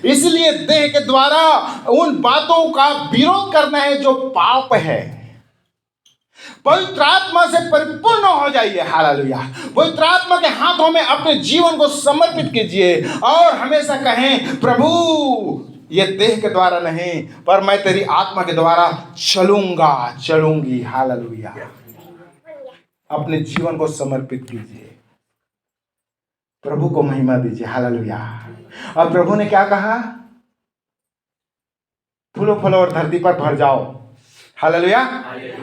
इसलिए देह के द्वारा उन बातों का विरोध करना है जो पाप है। पवित्र आत्मा से परिपूर्ण हो जाइए। हालेलुया। पवित्र आत्मा के हाथों में अपने जीवन को समर्पित कीजिए और हमेशा कहें, प्रभु ये देह के द्वारा नहीं, पर मैं तेरी आत्मा के द्वारा चलूंगा, चलूंगी। हालेलुया। अपने जीवन को समर्पित कीजिए, प्रभु को महिमा दीजिए। हालेलुया। और प्रभु ने क्या कहा? फूलो फलो और धरती पर भर जाओ। हालेलुया।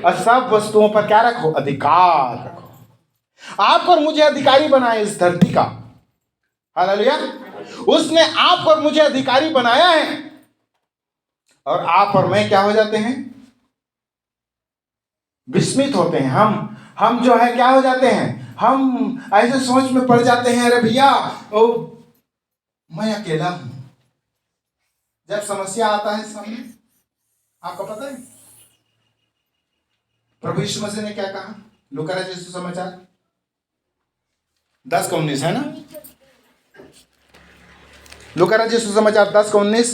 और सब वस्तुओं पर क्या रखो? अधिकार रखो। आप और मुझे अधिकारी बनाए इस धरती का। हालेलुया। उसने आप और मुझे अधिकारी बनाया है। और आप और मैं क्या हो जाते हैं? विस्मित होते हैं। हम जो है क्या हो जाते हैं? हम ऐसे सोच में पड़ जाते हैं, अरे भैया मैं अकेला हूं। जब समस्या आता है सामने, आपको पता है प्रभु यीशु मसीह ने क्या कहा? लूका रचित सुसमाचार 10:19 है ना? लूका रचित सुसमाचार 10:19।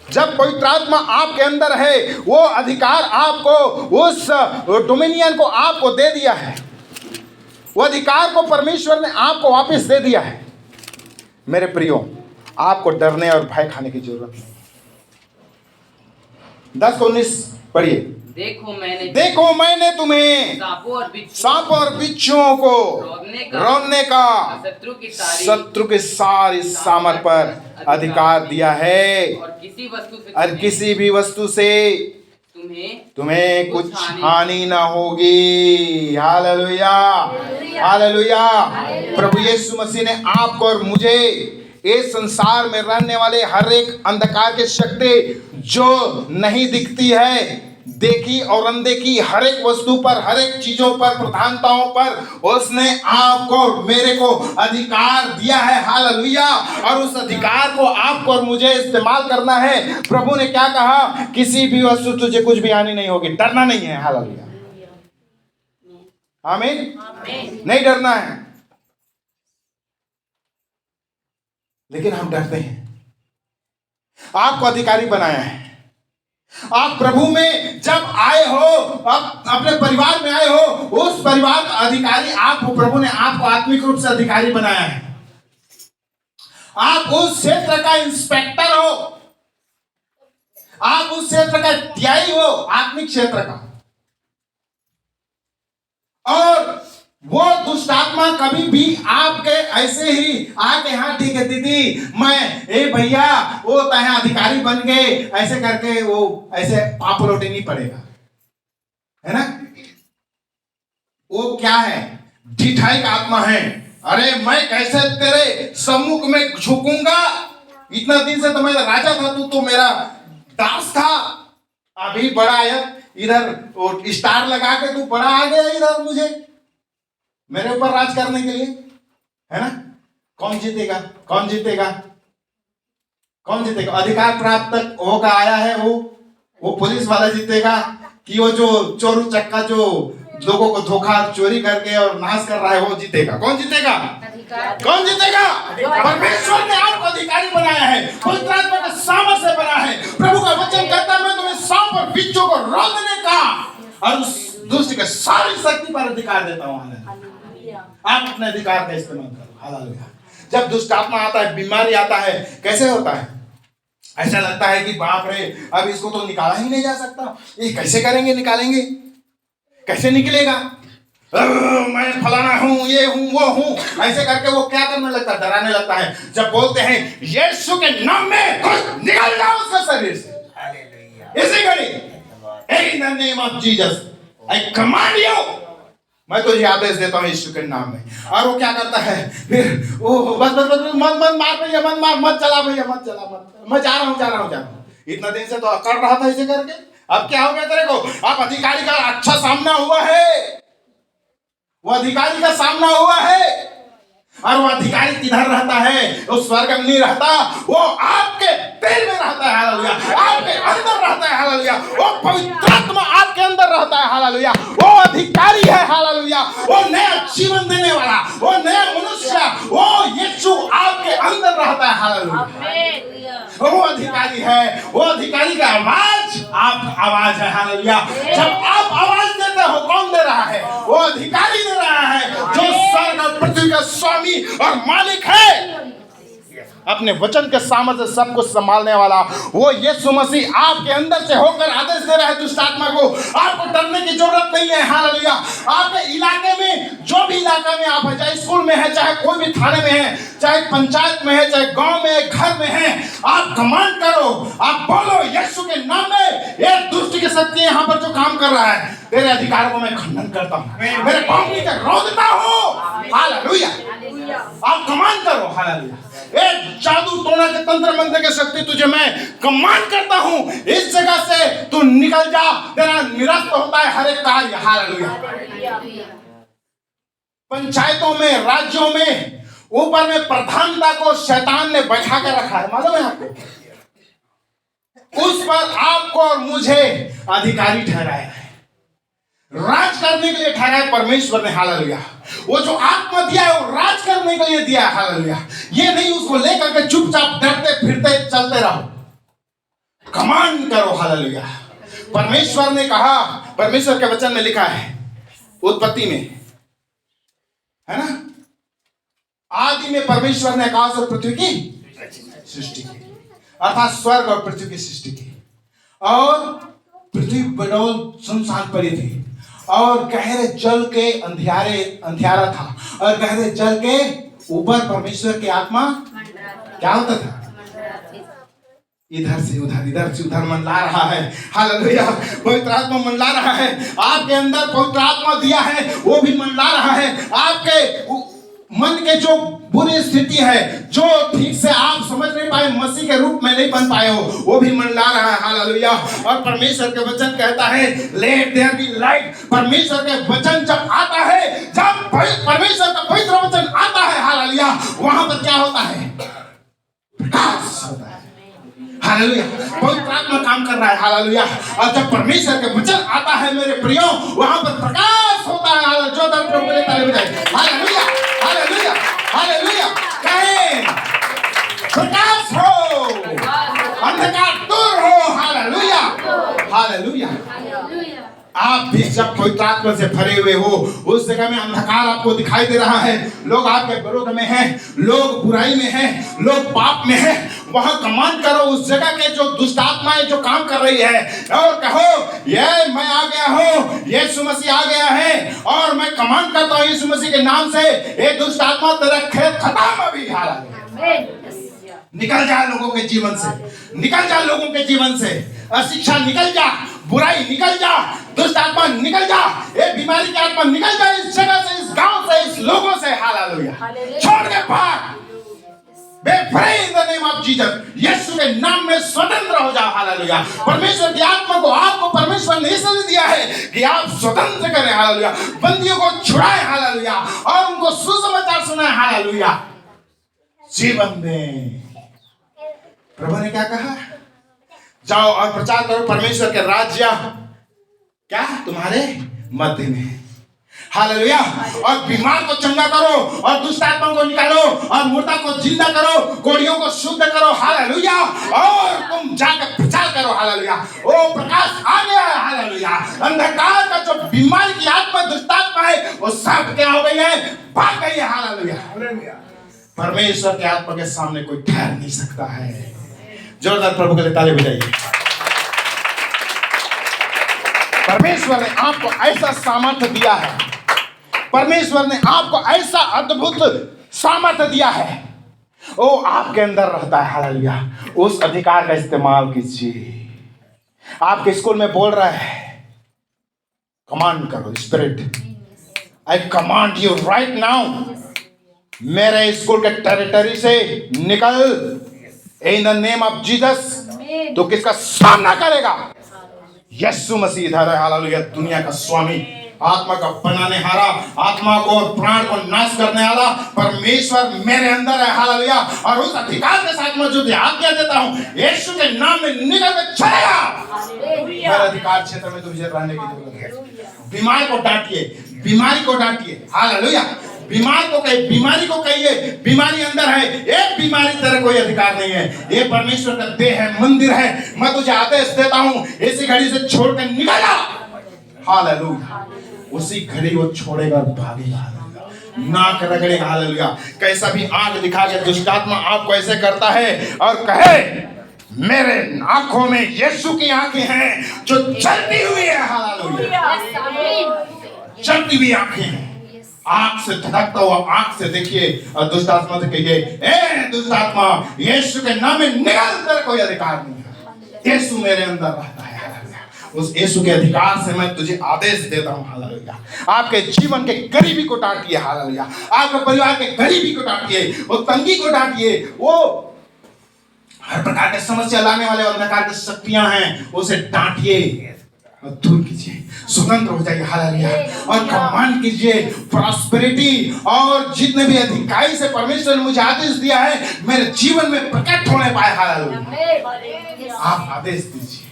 जब पवित्र आत्मा आपके अंदर है, वो अधिकार आपको, उस डोमिनियन को आपको दे दिया है, वो अधिकार को परमेश्वर ने आपको वापस दे दिया है। मेरे प्रियो, आपको डरने और भय खाने की जरूरत नहीं। 10:19 पढ़िए। देखो मैंने तुम्हें सांपों और बिच्छुओं को रौंदने का शत्रु के सारी सामर्थ पर अधिकार दिया है, और किसी भी वस्तु से तुम्हें कुछ हानि ना होगी। Hallelujah, hallelujah. प्रभु यीशु मसीह ने आपको और मुझे इस संसार में रहने वाले हर एक अंधकार की शक्ति जो नहीं दिखती है, देखी और अनदेखी हर एक वस्तु पर, हर एक चीजों पर, प्रधानताओं पर उसने आपको और मेरे को अधिकार दिया है। हालेलुया। और उस अधिकार को आपको और मुझे इस्तेमाल करना है। प्रभु ने क्या कहा? किसी भी वस्तु तुझे कुछ भी हानि नहीं होगी, डरना नहीं है। हालेलुया, आमीन। नहीं डरना है, लेकिन हम डरते हैं। आपको अधिकारी बनाया है। आप प्रभु में जब आए हो, आप अपने परिवार में आए हो, उस परिवार का अधिकारी आप हो। प्रभु ने आपको आत्मिक रूप से अधिकारी बनाया है। आप उस क्षेत्र का इंस्पेक्टर हो, आप उस क्षेत्र का टीआई हो, आत्मिक क्षेत्र का। और वो दुष्ट आत्मा कभी भी आपके ऐसे ही आके, हाँ ठीक है दीदी, मैं ए भैया वो तय अधिकारी बन गए, ऐसे करके वो ऐसे पाप लौटे नहीं पड़ेगा, है ना। वो क्या है? ढिठाई का आत्मा है। अरे मैं कैसे तेरे सम्मुख में झुकूंगा? इतना दिन से तो मैं राजा था, तू तो मेरा दास था, अभी बड़ा है इधर स्टार लगा के तू बड़ा आ गया इधर मुझे मेरे ऊपर राज करने के लिए, है ना। कौन जीतेगा? कौन जीतेगा? कौन जीतेगा? अधिकार प्राप्त होकर आया है वो पुलिस वाला जीतेगा कि वो जो चोर चक्का जो लोगों को धोखा चोरी करके और नाश कर रहा है वो जीतेगा? कौन जीतेगा? कौन जीतेगा? परमेश्वर ने आपको अधिकारी बनाया है, पवित्र आत्मा के सामर्थ्य से बना है। प्रभु का वचन कहता है, मैं तुम्हें सांप और बिच्छू को रौंदने का और उस दुष्ट के सारी शक्ति पर अधिकार देता हूं। आप अपने अधिकार का इस्तेमाल करो। हालेलुया। जब दुष्ट आत्मा आता है, बीमारी आता है, कैसे होता है? ऐसा लगता है कि बाप रे, अब इसको तो निकाला ही नहीं जा सकता, ये कैसे करेंगे, निकालेंगे कैसे निकलेगा? मैं फलाना हूं, ये हूं, वो हूं, ऐसे करके वो क्या करने लगता है? डराने लगता है। जब बोलते हैं यीशु के नाम में कुछ निकल जाओ उसके शरीर से, इसी घड़ी इन the name of Jesus I command you, मैं तुझे आदेश देता हूँ यीशु के नाम में। और वो क्या करता है फिर? वो बस मत मार भैया, मत चला भैया, मत चला, मैं जा रहा हूँ। इतना दिन से तो कर रहा था ऐसे करके, अब क्या हो गया तेरे को? अब अधिकारी का अच्छा सामना हुआ है, वो अधिकारी का सामना हुआ है। और वो अधिकारी किधर रहता है? उस स्वर्ग में नहीं रहता, वो आपके दिल में रहता है। हालेलुया। आपके अंदर रहता है। हालेलुया। वो पवित्र आत्मा आपके अंदर रहता है। हालेलुया। वो अधिकारी है। हालेलुया। वो नया जीवन देने वाला, वो नया मनुष्य, वो यीशु आपके अंदर रहता है। हालेलुया। वो अधिकारी है। वो अधिकारी का आवाज आपका आवाज है। हालेलुया। जब आप आवाज देते हो, कौन दे रहा है? वो अधिकारी दे रहा है, जो स्वर्ग और पृथ्वी का स्वामी और मालिक है। अपने वचन के सामर्थ्य से सब कुछ संभालने वाला वो यीशु मसीह आपके अंदर से होकर आदेश दे रहा है दुष्ट आत्मा को। आपको डरने की जरूरत नहीं है। हालेलुया। आपके इलाके में, जो भी इलाका में आप है, चाहे स्कूल में है, चाहे कोई भी थाने में है, चाहे पंचायत में है, चाहे गांव में है, घर में है, आप कमांड करो, आप बोलो यीशु के नाम में, ये दुष्ट की शक्ति यहाँ पर जो काम कर रहा है, तेरे अधिकार को मैं खंडन करता हूँ, मेरे पांव नीचे रोकता हूँ। हालेलुया। आप कमांड करो। हालेलुया। एक जादू टोना के तंत्र मंत्र की शक्ति तुझे मैं कमांड करता हूं, इस जगह से तू निकल जा, तेरा निरस्त होता है हर एक कार्य। हालेलुया। पंचायतों में, राज्यों में, ऊपर में प्रधानता को शैतान ने बैठा कर रखा है, मालूम है आपको? उस पर आपको और मुझे अधिकारी ठहराया है। राज करने के लिए ठहराया परमेश्वर ने, हालेलुया। वो जो आत्मा दिया है वो राज करने के लिए दिया है, हालेलुया। ये नहीं उसको लेकर के चुपचाप डरते फिरते चलते रहो, कमांड करो, हालेलुया। परमेश्वर ने कहा, परमेश्वर के वचन में लिखा है उत्पत्ति में, है ना, आदि में परमेश्वर ने आकाश और पृथ्वी की सृष्टि की, अर्थात स्वर्ग और पृथ्वी की सृष्टि की। और पृथ्वी बडौल सुनसान पड़ी थी और गहरे जल के अंधियारा था, और गहरे जल के ऊपर परमेश्वर की आत्मा क्या होता था, इधर से उधर मंडला रहा है, हालेलुया। पवित्र आत्मा मंडला रहा है, आपके अंदर पवित्र आत्मा दिया है वो भी मंडला रहा है। आपके मन के जो बुरी स्थिति है, जो ठीक से आप समझ नहीं पाए, मसीह के रूप में नहीं बन पाए हो, वो भी मंडला रहा है, हालेलुया। और परमेश्वर के वचन कहता है लेट देयर बी लाइट। परमेश्वर के वचन जब आता है, जब परमेश्वर का पवित्र वचन आता है, हालेलुया, वहां पर क्या होता है, प्रकाश होता है, हालेलुया। पवित्र आत्मा काम कर रहा है, हालेलुया। और जब परमेश्वर के वचन आता है मेरे प्रियो, वहां पर प्रकाश होता है, हालेलुया। जो दर प्रभु के लिए ताली बजाइए, हालेलुया, हालेलुया, हालेलुया। कहें प्रकाश हो, अंधकार दूर हो, हालेलुया, हालेलुया। आप भी जब पवित्र आत्मा से भरे हुए हो, उस जगह में अंधकार आपको दिखाई दे रहा है, लोग आपके विरोध में हैं, लोग बुराई में हैं, लोग पाप में हैं, वहां कमांड करो उस जगह के जो दुष्ट आत्माएं जो काम कर रही है, और कहो ये मैं आ गया हूं, यीशु मसीह आ गया है, और मैं कमांड करता हूं यीशु मसीह के नाम से, ये दुष्ट आत्मा तेरा खेल खत्म अभी, हालेलुया। निकल जा लोगों के जीवन से, निकल जा लोगों के जीवन से, अशिक्षा निकल जा, बुराई निकल जा, दुष्ट आत्मा निकल जा, ये बीमारी की आत्मा निकल जा इस जगह से, इस गांव से, इस लोगों से, हालेलुया। छोड़ के भाग, be free in the name of Jesus. Yeshu के नाम में स्वतंत्र हो जाओ, हालेलुया। परमेश्वर की आत्मा को आपको परमेश्वर ने इसलिए दिया है कि आप स्वतंत्र करें, हालेलुया। बंदियों को छुड़ाएं, हालेलुया, और उनको सुसमाचार सुनाएं, हालेलुया। जीवन में प्रभु ने क्या कहा, जाओ और प्रचार करो परमेश्वर के राज्य क्या तुम्हारे मध्य में, हालेलुया। और बीमार को चंगा करो, और दुष्ट आत्मा को निकालो, और मुर्दा को जिंदा करो, कोढ़ियों को शुद्ध करो, हालेलुया। और तुम जाकर प्रचार करो, हालेलुया। ओ प्रकाश आ गया है, हालेलुया। अंधकार का जो बीमारी की आत्मा, दुष्ट आत्मा है, वो सब क्या हो गई है, भाग गई है, हालेलुया। परमेश्वर के आत्मा के सामने कोई ठहर नहीं सकता है। जोरदार प्रभु के लिए ताली बजाइए। परमेश्वर ने आपको ऐसा सामर्थ्य दिया है, परमेश्वर ने आपको ऐसा अद्भुत सामर्थ्य दिया है, वो आपके अंदर रहता है, हालेलुया। उस अधिकार का इस्तेमाल कीजिए। आपके स्कूल में बोल रहा है कमांड करो, spirit I command you right now, मेरे स्कूल के टेरिटरी से निकल इन द नेम ऑफ जीसस। तो किसका सामना करेगा, यीशु मसीह इधर है, हालेलुया। दुनिया का स्वामी, आत्मा का बनाने हारा, आत्मा को और प्राण को नाश करने वाला परमेश्वर मेरे अंदर है, हालेलुया। और उस अधिकार के साथ मैं जो आज्ञा देता हूं, यीशु के नाम में निकल के चलेगा। मेरे अधिकार क्षेत्र में तुझे रहने की जरूरत है। बीमार को डांटिए, बीमारी को डांटिए, हालेलुया। बीमार को कहिए, बीमारी को कहिए बीमारी अंदर है, एक बीमारी तेरे कोई अधिकार नहीं है। ये परमेश्वर का देह है, मंदिर है। मैं तुझे आदेश देता हूं, इसी घड़ी से छोड़कर निकल जा, हालेलुया। उसी घड़ी वो छोड़ेगा, भागेगा, नाक रगड़ेगा, हालेलुया। कैसा भी आंख दिखा के दुष्ट आत्मा आपको ऐसे करता है और कहे मेरे आंखों में यीशु की आंखें हैं जो जलती हुई है, हालेलुया। जलती हुई आंखें हैं, आंख से धड़कता हुआ आंख से देखिए, और दुष्ट आत्मा से कहिए ए दुष्ट आत्मा, यीशु के नाम में निकल, तेरा कोई अधिकार नहीं है। यीशु मेरे अंदर रहता है, उस यीशु के अधिकार से मैं तुझे आदेश देता हूं, हालेलुया। आपके जीवन के गरीबी को डांटिए, हालेलुया। आपके परिवार के गरीबी को डांटिए, वो तंगी को डांटिए, वो हर प्रकार के समस्या लाने वाले अंधकार की शक्तियां हैं, उसे डांटिए और दूर कीजिए, स्वतंत्र हो जाइए, हालेलुया। और कमांड कीजिए प्रॉस्पेरिटी, और जितने भी अधिकारी से परमेश्वर ने मुझे आदेश दिया है मेरे जीवन में प्रकट होने पाए, हालेलुया। आप आदेश दीजिए,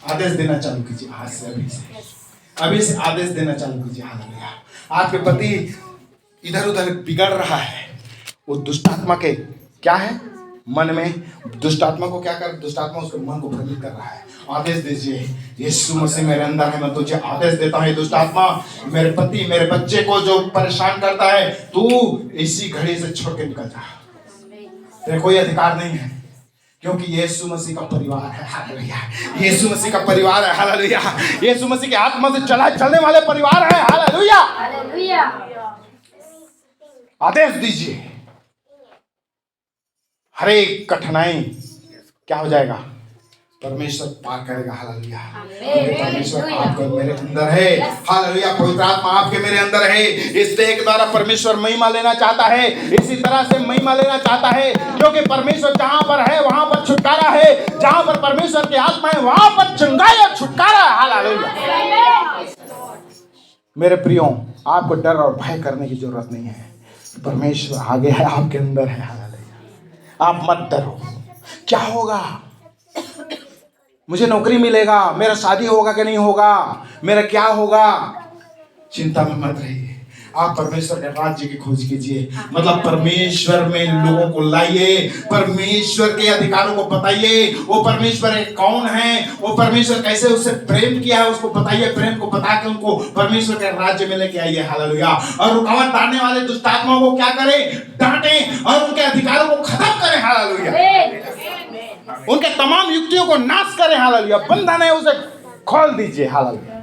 आदेश देना चालू कीजिए आज से, अभी से। अभी से आदेश देना चालू कीजिए। हालेलुया। आपके पति इधर उधर बिगड़ रहा है, वो दुष्ट आत्मा के क्या है मन में, दुष्ट आत्मा को क्या कर, दुष्ट आत्मा उसके मन को भ्रमित कर रहा है। आदेश दीजिए, यीशु मसीह मेरे अंदर है, मैं तुझे आदेश देता हूँ दुष्ट आत्मा, मेरे पति मेरे बच्चे को जो परेशान करता है, तू इसी घड़ी से छोड़ के निकल जा। तेरे कोई अधिकार नहीं है, क्योंकि यीशु मसीह का परिवार है। हालेलुया। यीशु मसीह का परिवार है। हालेलुया। यीशु मसीह के आत्मा से चलने वाले परिवार है। हालेलुया। आदेश दीजिए, हर एक कठिनाई क्या हो जाएगा, परमेश्वर पार करेगा। हालेलुया। परमेश्वर आपके मेरे अंदर है। हालेलुया। पवित्र आत्मा आपके मेरे अंदर है। इस देह के द्वारा परमेश्वर महिमा लेना चाहता है, इसी तरह से महिमा लेना चाहता है, क्योंकि परमेश्वर जहां पर है वहां पर छुटकारा है, जहां पर परमेश्वर की आत्मा है वहां पर चंगाई और छुटकारा है। हालेलुया। मेरे प्रियो, आपको डर और भय करने की जरूरत नहीं है, परमेश्वर आगे है, आपके अंदर है। हालेलुया। आप मत डरो। क्या होगा, मुझे नौकरी मिलेगा, मेरा शादी होगा कि नहीं होगा, मेरा क्या होगा, चिंता में मत रहिए। आप परमेश्वर के राज्य की खोज कीजिए, मतलब परमेश्वर में लोगों को लाइए, परमेश्वर के अधिकारों को बताइए, वो परमेश्वर कौन है, वो परमेश्वर कैसे उससे प्रेम किया है उसको बताइए, प्रेम को बता के उनको परमेश्वर के राज्य में लेके आइए। हालेलुया। और रुकावट डालने वाले दुष्ट आत्माओं को क्या करें, डांटें और उनके अधिकारों को खत्म करें। हालेलुया। उनके तमाम युक्तियों को नाश करें। हालेलुया। बंधन है उसे खोल दीजिए। हालेलुया।